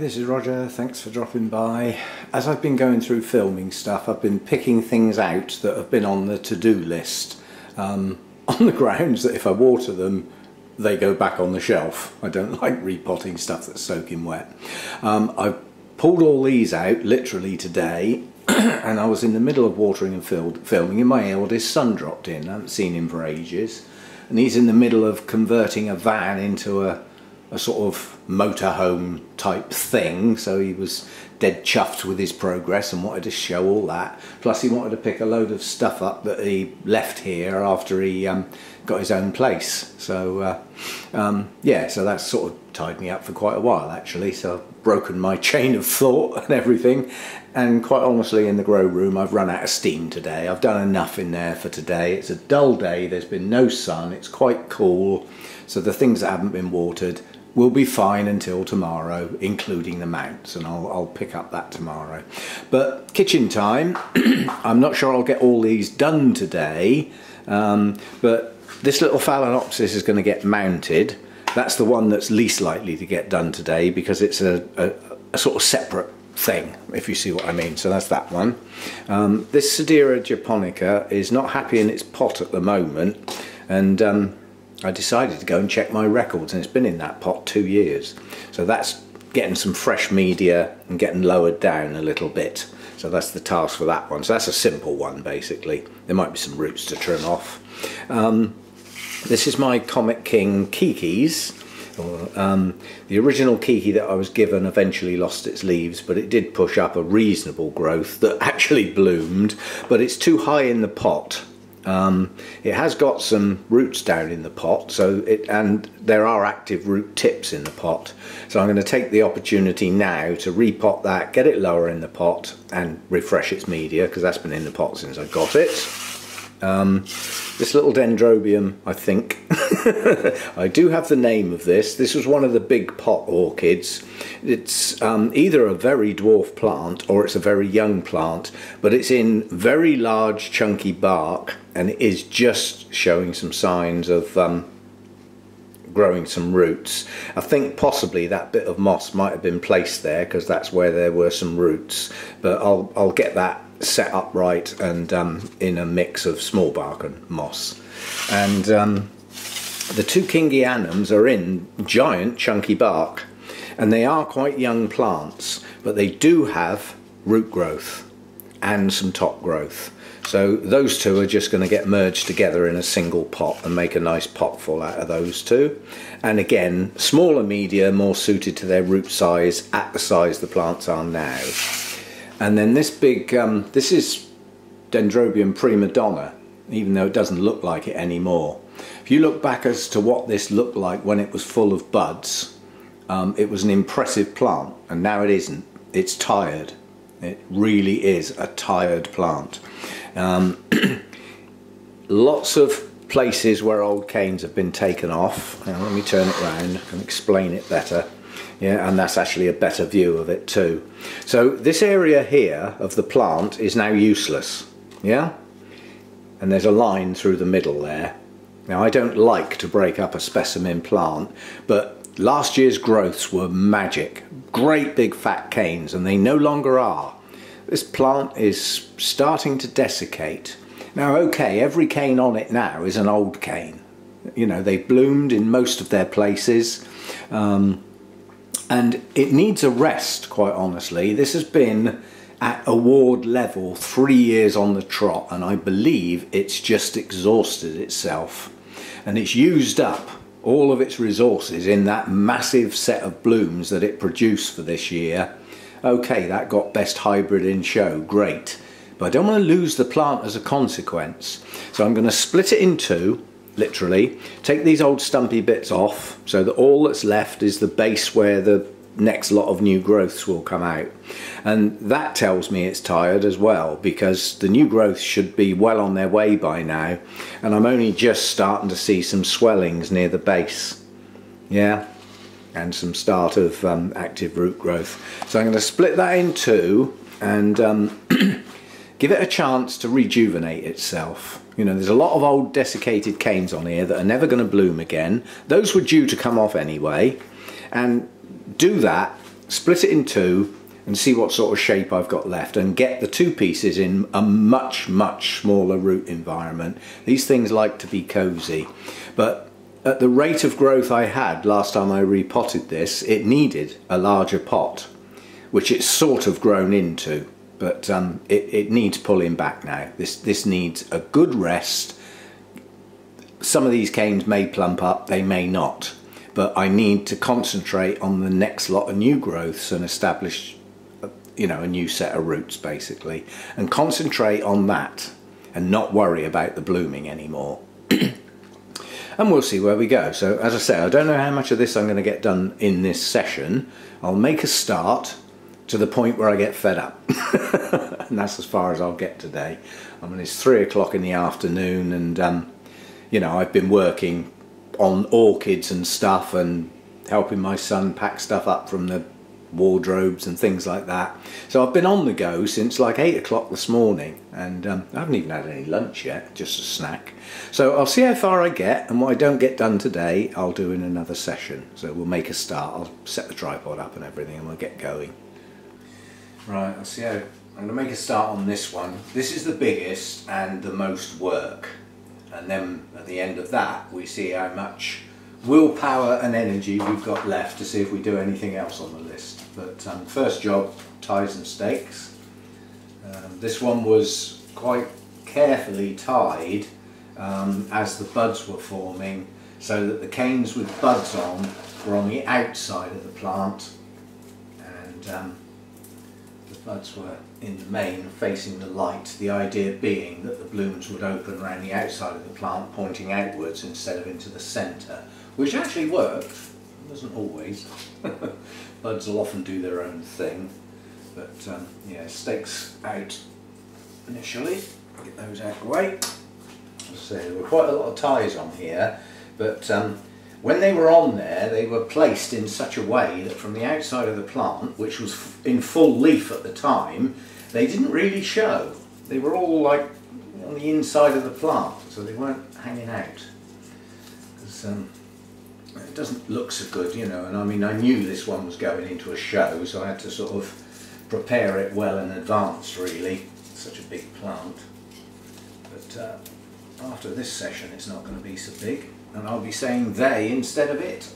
this is Roger, thanks for dropping by. As I've been going through filming stuff, I've been picking things out that have been on the to-do list, on the grounds that if I water them, they go back on the shelf. I don't like repotting stuff that's soaking wet. I've pulled all these out literally today, and I was in the middle of watering and filming, and my eldest son dropped in. I haven't seen him for ages, and he's in the middle of converting a van into a sort of motorhome type thing, so he was dead chuffed with his progress and wanted to show all that. Plus he wanted to pick a load of stuff up that he left here after he got his own place. So yeah, so that's sort of tied me up for quite a while actually. So I've broken my chain of thought and everything, and quite honestly in the grow room I've run out of steam today. I've done enough in there for today. It's a dull day, there's been no sun, it's quite cool, so the things that haven't been watered will be fine until tomorrow, including the mounts, and I'll pick up that tomorrow. But kitchen time, I'm not sure I'll get all these done today, but this little Phalaenopsis is going to get mounted. That's the one that's least likely to get done today because it's a sort of separate thing, if you see what I mean. So that's that one. This Sedera japonica is not happy in its pot at the moment, and I decided to go and check my records, and it's been in that pot 2 years. So that's getting some fresh media and getting lowered down a little bit. So that's the task for that one. So that's a simple one basically. There might be some roots to trim off. This is my Comet King Kikis. The original Kiki that I was given eventually lost its leaves, but it did push up a reasonable growth that actually bloomed, but it's too high in the pot. It has got some roots down in the pot, and there are active root tips in the pot, so I'm going to take the opportunity now to repot that, get it lower in the pot and refresh its media, because that's been in the pot since I got it. This little dendrobium, I think I do have the name of this. This was one of the big pot orchids. It's either a very dwarf plant or it's a very young plant, but it's in very large chunky bark, and it is just showing some signs of growing some roots. I think possibly that bit of moss might have been placed there because that's where there were some roots, but I'll get that set up right and in a mix of small bark and moss. And the two Kingianums are in giant chunky bark, and they are quite young plants, but they do have root growth and some top growth. So those two are just going to get merged together in a single pot and make a nice pot full out of those two. And again, smaller media, more suited to their root size at the size the plants are now. And then this big, this is Dendrobium prima donna, even though it doesn't look like it anymore. If you look back as to what this looked like when it was full of buds, it was an impressive plant, and now it isn't. It's tired. It really is a tired plant. Lots of places where old canes have been taken off. Now let me turn it around and explain it better. Yeah, and that's actually a better view of it too. So this area here of the plant is now useless. Yeah? And there's a line through the middle there. Now I don't like to break up a specimen plant, but last year's growths were magic. Great big fat canes, and they no longer are. This plant is starting to desiccate. Now okay, every cane on it now is an old cane. You know, they've bloomed in most of their places. And it needs a rest, quite honestly. This has been at award level 3 years on the trot, and I believe it's just exhausted itself. And it's used up all of its resources in that massive set of blooms that it produced for this year. Okay, that got best hybrid in show, great. But I don't want to lose the plant as a consequence. So I'm going to split it in two. Literally, take these old stumpy bits off so that all that's left is the base where the next lot of new growths will come out. And that tells me it's tired as well, because the new growths should be well on their way by now, and I'm only just starting to see some swellings near the base. Yeah, and some start of active root growth. So I'm going to split that in two and give it a chance to rejuvenate itself. You know, there's a lot of old desiccated canes on here that are never going to bloom again. Those were due to come off anyway, and do that split it in two and see what sort of shape I've got left, and get the two pieces in a much smaller root environment. These things like to be cozy, but at the rate of growth I had last time I repotted this, it needed a larger pot, which it's sort of grown into, but it needs pulling back now. This needs a good rest. Some of these canes may plump up, they may not, but I need to concentrate on the next lot of new growths and establish, you know, a new set of roots basically, and concentrate on that and not worry about the blooming anymore. And we'll see where we go. So as I say, I don't know how much of this I'm going to get done in this session. I'll make a start to the point where I get fed up. And that's as far as I'll get today. I mean, it's 3 o'clock in the afternoon, and you know, I've been working on orchids and stuff and helping my son pack stuff up from the wardrobes and things like that. So I've been on the go since like 8 o'clock this morning, and I haven't even had any lunch yet, just a snack. So I'll see how far I get, and what I don't get done today I'll do in another session. So we'll make a start. I'll set the tripod up and everything and we'll get going. Right, I'll see how. I'm going to make a start on this one. This is the biggest and the most work, and then at the end of that we see how much willpower and energy we've got left to see if we do anything else on the list. But first job, ties and stakes. This one was quite carefully tied as the buds were forming, so that the canes with buds on were on the outside of the plant, and the buds were in the main facing the light, the idea being that the blooms would open around the outside of the plant pointing outwards instead of into the centre, which actually worked. It doesn't always. Buds will often do their own thing, but yeah, stakes out initially. Get those out of the way. So there were quite a lot of ties on here, but when they were on there, they were placed in such a way that from the outside of the plant, which was in full leaf at the time, they didn't really show. They were all like on the inside of the plant, so they weren't hanging out. It doesn't look so good, you know, and I mean, I knew this one was going into a show, so I had to sort of prepare it well in advance, really. It's such a big plant. But after this session it's not going to be so big, and I'll be saying they instead of it.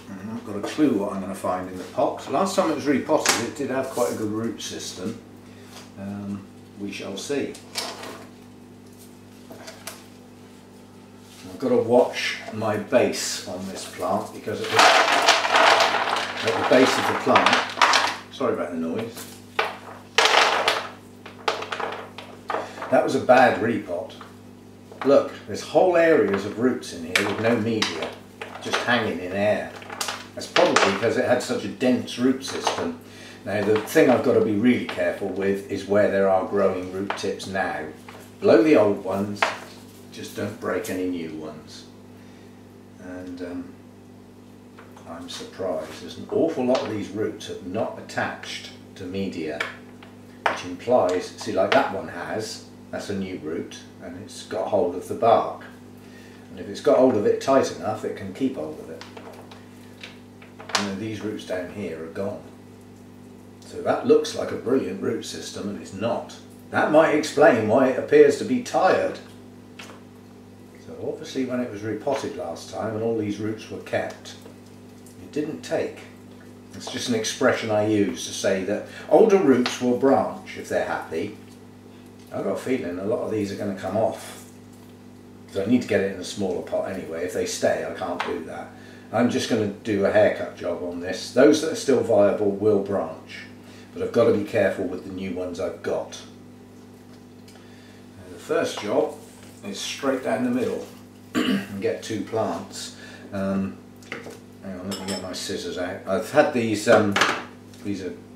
And I've got a clue what I'm going to find in the pot. Last time it was repotted, it did have quite a good root system. We shall see. I've got to watch my base on this plant, because at the base of the plant, sorry about the noise, that was a bad repot. Look, there's whole areas of roots in here with no media, just hanging in air. That's probably because it had such a dense root system. Now the thing I've got to be really careful with is where there are growing root tips now. Blow the old ones, just don't break any new ones. And I'm surprised. There's an awful lot of these roots have not attached to media, which implies, see, like that one has, that's a new root, and it's got hold of the bark. And if it's got hold of it tight enough, it can keep hold of it. You know, these roots down here are gone. So that looks like a brilliant root system, and it's not. That might explain why it appears to be tired. So obviously when it was repotted last time and all these roots were kept, it didn't take. It's just an expression I use to say that older roots will branch if they're happy. I've got a feeling a lot of these are going to come off. So I need to get it in a smaller pot anyway. If they stay, I can't do that. I'm just going to do a haircut job on this. Those that are still viable will branch, but I've got to be careful with the new ones I've got. Now, the first job is straight down the middle and get two plants. Hang on, let me get my scissors out. I've had these are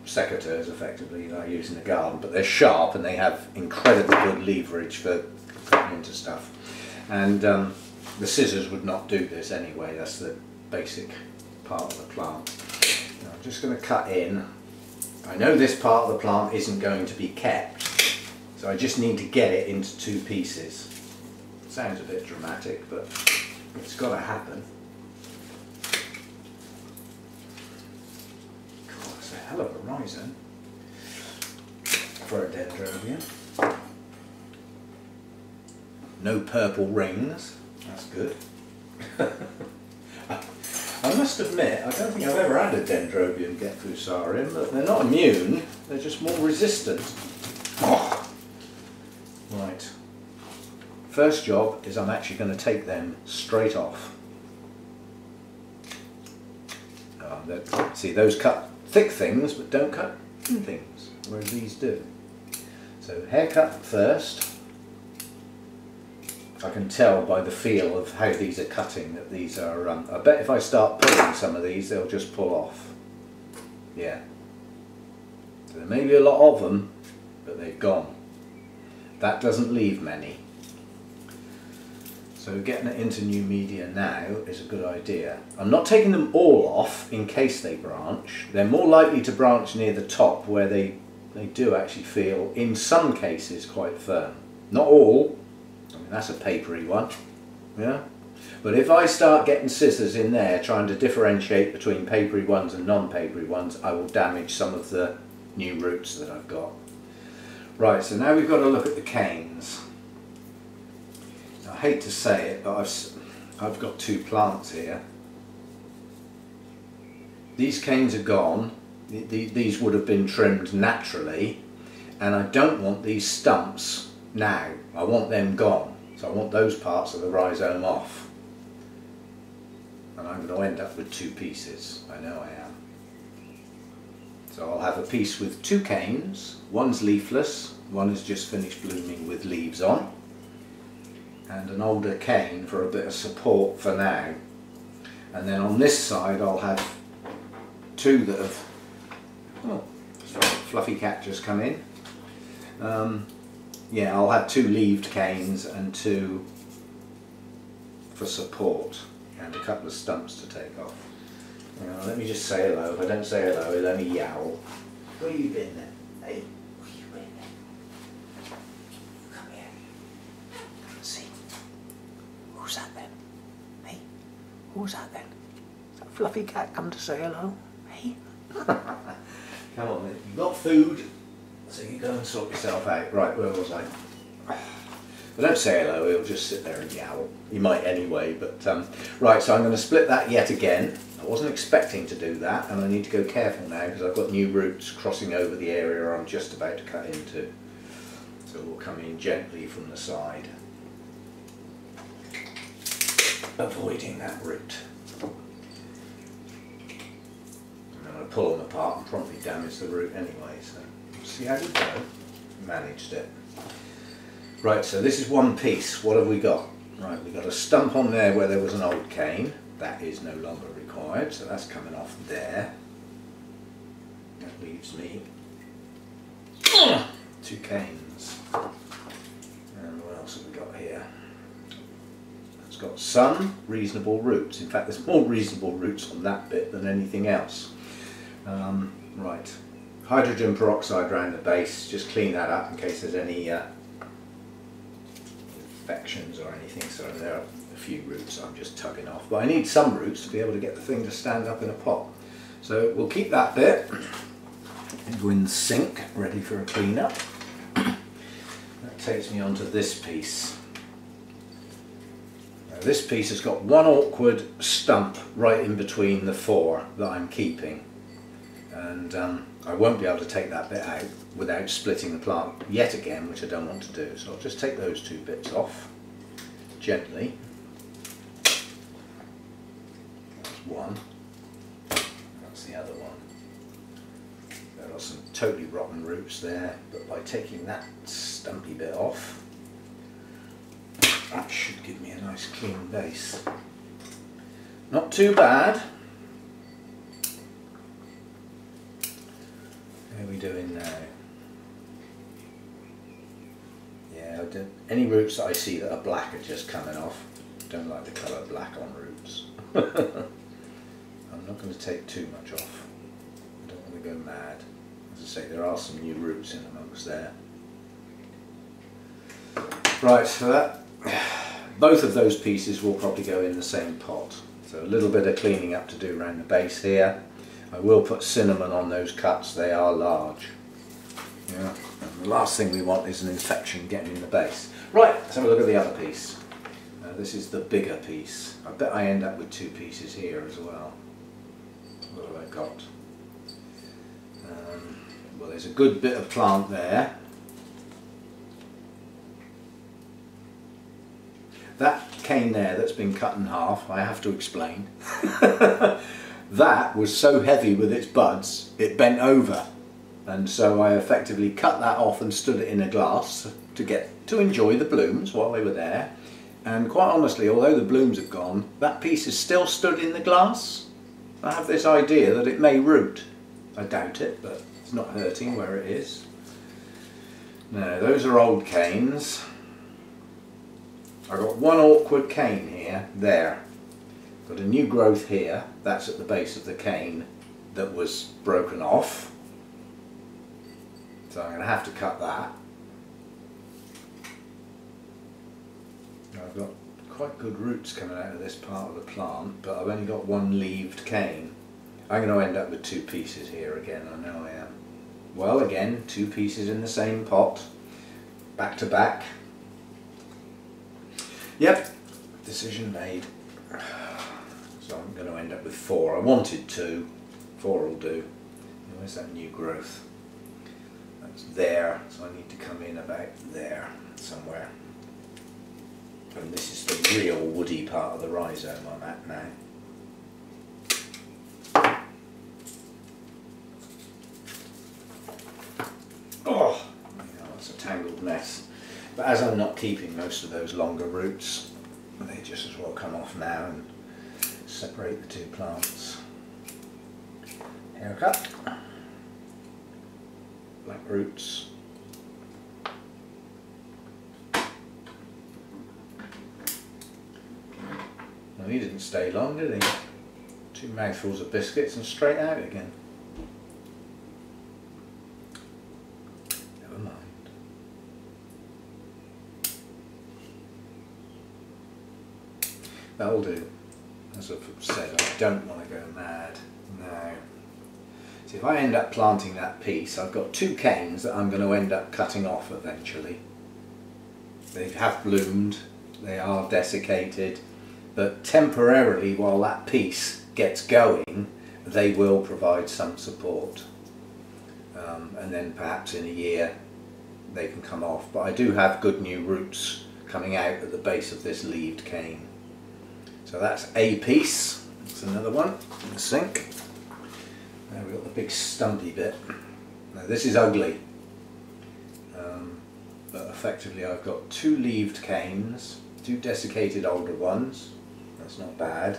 secateurs effectively that I use in the garden, but they're sharp and they have incredibly good leverage for cutting into stuff. And the scissors would not do this anyway. That's the basic part of the plant. Now I'm just going to cut in. I know this part of the plant isn't going to be kept, so I just need to get it into two pieces. Sounds a bit dramatic, but it's got to happen. hell of a rhizome for a dendrobium. No purple rings, that's good. I must admit, I don't think I've ever had a dendrobium get fusarium, but they're not immune, they're just more resistant. Oh. Right, first job is I'm actually going to take them straight off. See, those cut thick things but don't cut thin things, whereas these do. So haircut first. I can tell by the feel of how these are cutting that these are, I bet if I start pulling some of these they'll just pull off. Yeah. So there may be a lot of them, but they've gone. That doesn't leave many. So getting it into new media now is a good idea. I'm not taking them all off in case they branch. They're more likely to branch near the top where they do actually feel, in some cases, quite firm. Not all. I mean, that's a papery one, yeah. But if I start getting scissors in there trying to differentiate between papery ones and non-papery ones, I will damage some of the new roots that I've got. Right, so now we've got to look at the canes. I hate to say it, but I've got two plants here. These canes are gone. These would have been trimmed naturally, and I don't want these stumps now. I want them gone, so I want those parts of the rhizome off, and I'm going to end up with two pieces. I know I am. So I'll have a piece with two canes. One's leafless, one is just finished blooming with leaves on, and an older cane for a bit of support for now. And then on this side I'll have two that have, oh, fluffy cat just come in. Yeah, I'll have two leaved canes and two for support, and a couple of stumps to take off. Let me just say hello. If I don't say hello, he'll only yowl. Where you been then? Hey, where you been then? Come here. Come and see. Who's that then? Hey, who's that then? Is that fluffy cat come to say hello? Hey? Come on then, you got food. So you go and sort yourself out. Right, where was I? If I don't say hello, he'll just sit there and yowl. He might anyway, but right, so I'm going to split that yet again. I wasn't expecting to do that, and I need to go careful now because I've got new roots crossing over the area I'm just about to cut into. So we'll come in gently from the side, avoiding that root. I'm going to pull them apart and probably damage the root anyway, so see how we go. Managed it. Right, so this is one piece. What have we got? Right, we've got a stump on there where there was an old cane. That is no longer required, so that's coming off there. That leaves me two canes. And what else have we got here? It's got some reasonable roots. In fact, there's more reasonable roots on that bit than anything else. Right. Hydrogen peroxide around the base, just clean that up in case there's any infections or anything. So there are a few roots I'm just tugging off, but I need some roots to be able to get the thing to stand up in a pot. So we'll keep that bit and go in the sink ready for a clean up. That takes me on to this piece. Now this piece has got one awkward stump right in between the four that I'm keeping, and I won't be able to take that bit out without splitting the plant yet again, which I don't want to do. So I'll just take those two bits off gently. That's one. That's the other one. There are some totally rotten roots there, but by taking that stumpy bit off, that should give me a nice clean base. Not too bad. How are we doing now? Yeah, any roots that I see that are black are just coming off. Don't like the colour black on roots. I'm not going to take too much off. I don't want to go mad. As I say, there are some new roots in amongst there. Right, so both of those pieces will probably go in the same pot. So a little bit of cleaning up to do around the base here. I will put cinnamon on those cuts, they are large. Yeah. And the last thing we want is an infection getting in the base. Right, let's have a look at the other piece. This is the bigger piece. I bet I end up with two pieces here as well. What have I got? Well, there's a good bit of plant there. That cane there that's been cut in half, I have to explain. That was so heavy with its buds, it bent over. And so I effectively cut that off and stood it in a glass to enjoy the blooms while they were there. And quite honestly, although the blooms have gone, that piece is still stood in the glass. I have this idea that it may root. I doubt it, but it's not hurting where it is. No, those are old canes. I've got one awkward cane here, there. Got a new growth here, that's at the base of the cane that was broken off. So I'm going to have to cut that. I've got quite good roots coming out of this part of the plant, but I've only got one leaved cane. I'm going to end up with two pieces here again, I know I am. Well, again, two pieces in the same pot, back to back. Yep, decision made. So I'm going to end up with four. I wanted two, four will do. Where's that new growth? That's there, so I need to come in about there somewhere. And this is the real woody part of the rhizome I'm at now. Oh, yeah, that's a tangled mess. But as I'm not keeping most of those longer roots, they just as well come off now and separate the two plants. Haircut. Black roots. Well, he didn't stay long, did he? Two mouthfuls of biscuits and straight out again. Never mind. That'll do. As I've said, I don't want to go mad. No. See, if I end up planting that piece, I've got two canes that I'm going to end up cutting off eventually. They have bloomed, they are desiccated, but temporarily while that piece gets going, they will provide some support. And then perhaps in a year they can come off. But I do have good new roots coming out at the base of this leaved cane. So that's a piece. That's another one in the sink. Now we've got the big stumpy bit. Now this is ugly, but effectively I've got two leaved canes, two desiccated older ones, that's not bad,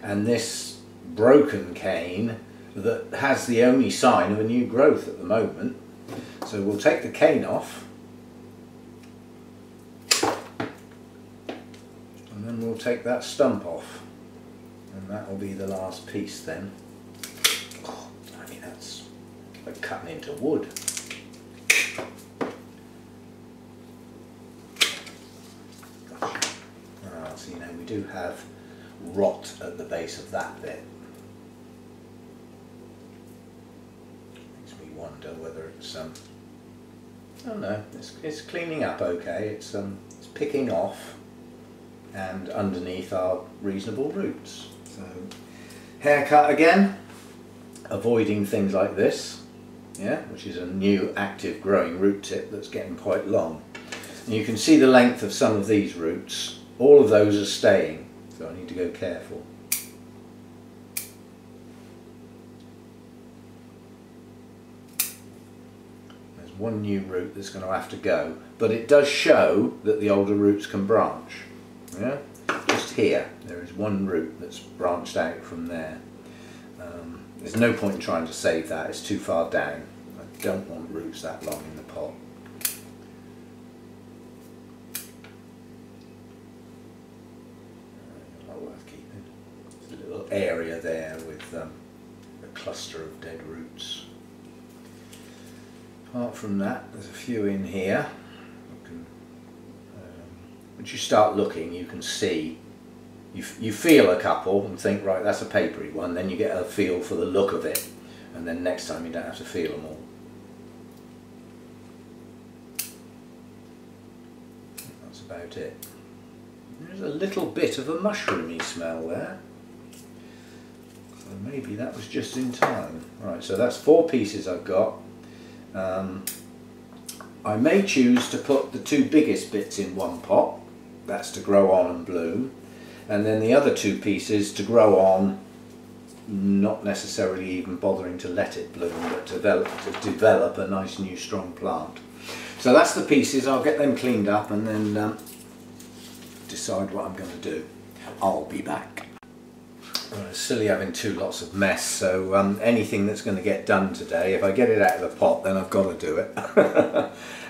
and this broken cane that has the only sign of a new growth at the moment. So we'll take the cane off, and then we'll take that stump off, and that will be the last piece then. Oh, I mean, that's like cutting into wood. So you know, we do have rot at the base of that bit. Makes me wonder whether it's oh no, it's cleaning up okay. It's picking off, and underneath are reasonable roots. So haircut again, avoiding things like this, yeah, which is a new active growing root tip that's getting quite long. And you can see the length of some of these roots. All of those are staying, so I need to go careful. There's one new root that's going to have to go, but it does show that the older roots can branch. Yeah? Just here, there is one root that's branched out from there. There's no point in trying to save that, it's too far down. I don't want roots that long in the pot. Area there with a cluster of dead roots. Apart from that, there's a few in here. Once you start looking, you can see, you feel a couple and think, right, that's a papery one, then you get a feel for the look of it, and then next time you don't have to feel them all. That's about it. There's a little bit of a mushroomy smell there. So maybe that was just in time. Right, so that's 4 pieces I've got. I may choose to put the 2 biggest bits in one pot. That's to grow on and bloom. And then the other 2 pieces to grow on, not necessarily even bothering to let it bloom, but to develop a nice new strong plant. So that's the pieces. I'll get them cleaned up and then decide what I'm going to do. I'll be back. Well, it's silly having 2 lots of mess, so anything that's going to get done today, if I get it out of the pot, then I've got to do it.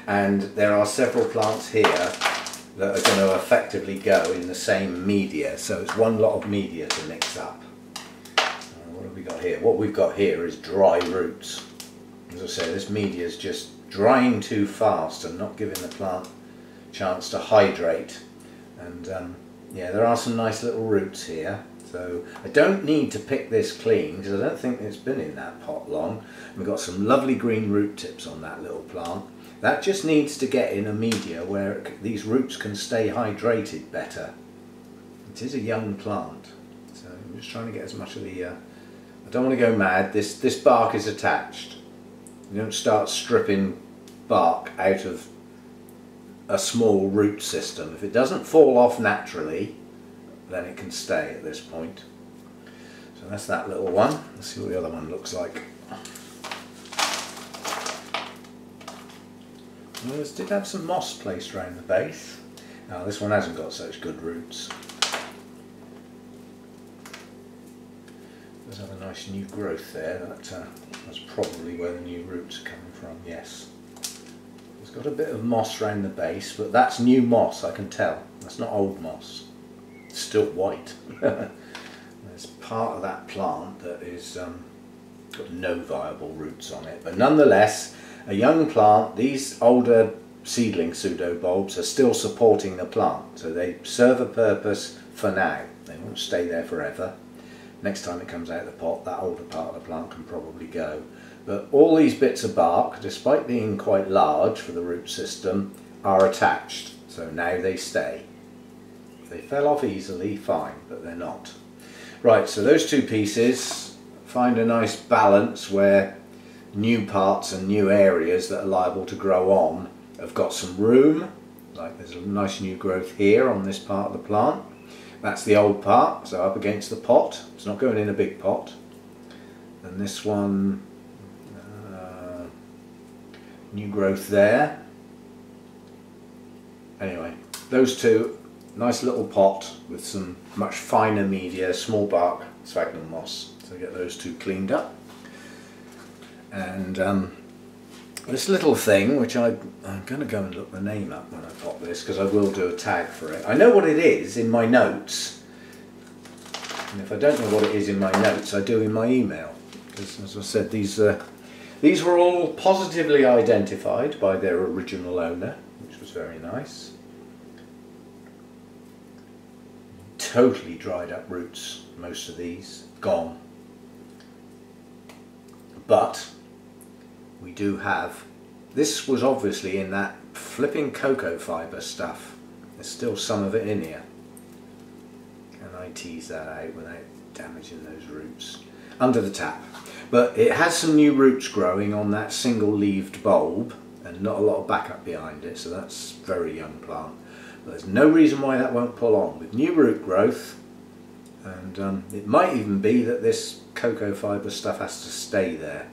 And there are several plants here that are going to effectively go in the same media, so it's one lot of media to mix up. What have we got here? What we've got here is dry roots. As I say, this media is just drying too fast and not giving the plant a chance to hydrate. And yeah, there are some nice little roots here. So I don't need to pick this clean because I don't think it's been in that pot long. We've got some lovely green root tips on that little plant. That just needs to get in a media where these roots can stay hydrated better. It is a young plant, so I'm just trying to get as much of the... I don't want to go mad. This bark is attached. You don't start stripping bark out of a small root system. If it doesn't fall off naturally, then it can stay at this point. So that's that little one. Let's see what the other one looks like. Well, this did have some moss placed around the base. Now this one hasn't got such good roots. Does have a nice new growth there. That's probably where the new roots are coming from, yes. It's got a bit of moss around the base, but that's new moss, I can tell. That's not old moss. It's still white. There's part of that plant that is got no viable roots on it, but nonetheless, a young plant. These older seedling pseudobulbs are still supporting the plant, so they serve a purpose for now. They won't stay there forever. Next time it comes out of the pot, that older part of the plant can probably go. But all these bits of bark, despite being quite large for the root system, are attached, so now they stay. If they fell off easily, fine, but they're not. Right, so those 2 pieces, find a nice balance where new parts and new areas that are liable to grow on have got some room, like there's a nice new growth here on this part of the plant. That's the old part, so up against the pot. It's not going in a big pot. And this one, new growth there. Anyway, those 2, nice little pot with some much finer media, small bark, sphagnum moss. So get those 2 cleaned up. And this little thing, which I'm going to go and look the name up when I pop this, because I will do a tag for it. I know what it is in my notes, and if I don't know what it is in my notes, I do in my email. Because, as I said, these were all positively identified by their original owner, which was very nice. Totally dried up roots, most of these, gone. But we do have, this was obviously in that flipping cocoa fibre stuff. There's still some of it in here. Can I tease that out without damaging those roots? Under the tap. But it has some new roots growing on that single leaved bulb and not a lot of backup behind it, so that's a very young plant. But there's no reason why that won't pull on with new root growth. And it might even be that this cocoa fibre stuff has to stay there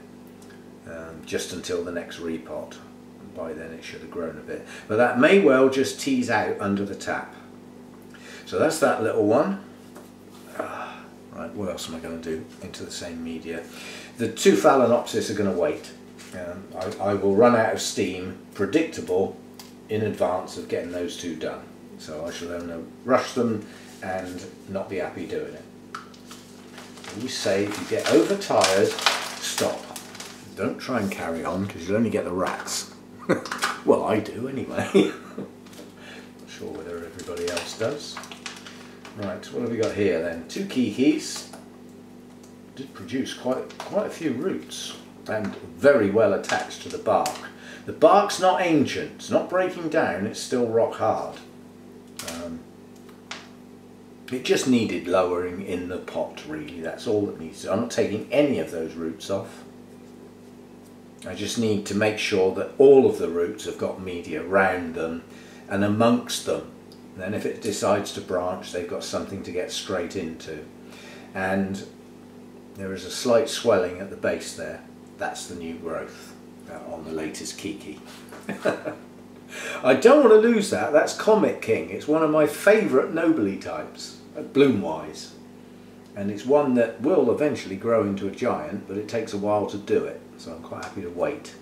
just until the next repot. And by then it should have grown a bit. But that may well just tease out under the tap. So that's that little one. Right, what else am I going to do into the same media? The 2 Phalaenopsis are going to wait. I will run out of steam, predictable, in advance of getting those 2 done. So I shall only rush them and not be happy doing it. We say if you get overtired, stop. Don't try and carry on because you'll only get the rats. Well, I do anyway. Not sure whether everybody else does. Right, what have we got here then? 2 kikis, did produce quite a few roots, and very well attached to the bark. The bark's not ancient, it's not breaking down, it's still rock hard. It just needed lowering in the pot, really, that's all that needs to. I'm not taking any of those roots off. I just need to make sure that all of the roots have got media around them and amongst them. Then if it decides to branch, they've got something to get straight into. And there is a slight swelling at the base there. That's the new growth on the latest Kiki. I don't want to lose that. That's Comet King. It's one of my favourite Nobly types, bloom-wise. And it's one that will eventually grow into a giant, but it takes a while to do it. So I'm quite happy to wait.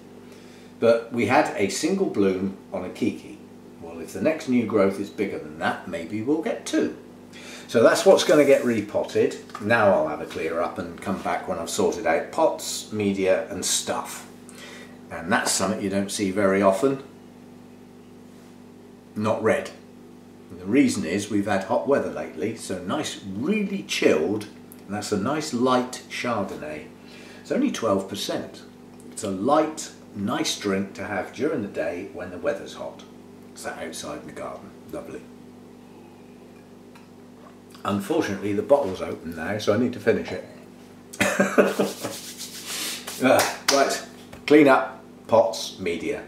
But we had a single bloom on a Kiki. Well, if the next new growth is bigger than that, maybe we'll get two. So that's what's going to get repotted. Now I'll have a clear up and come back when I've sorted out pots, media and stuff. And that's something you don't see very often. Not red. And the reason is we've had hot weather lately, so nice, really chilled, and that's a nice light Chardonnay. It's only 12%. It's a light, nice drink to have during the day when the weather's hot. Sat outside in the garden. Lovely. Unfortunately the bottle's open now, so I need to finish it. Right, clean up, pots, media.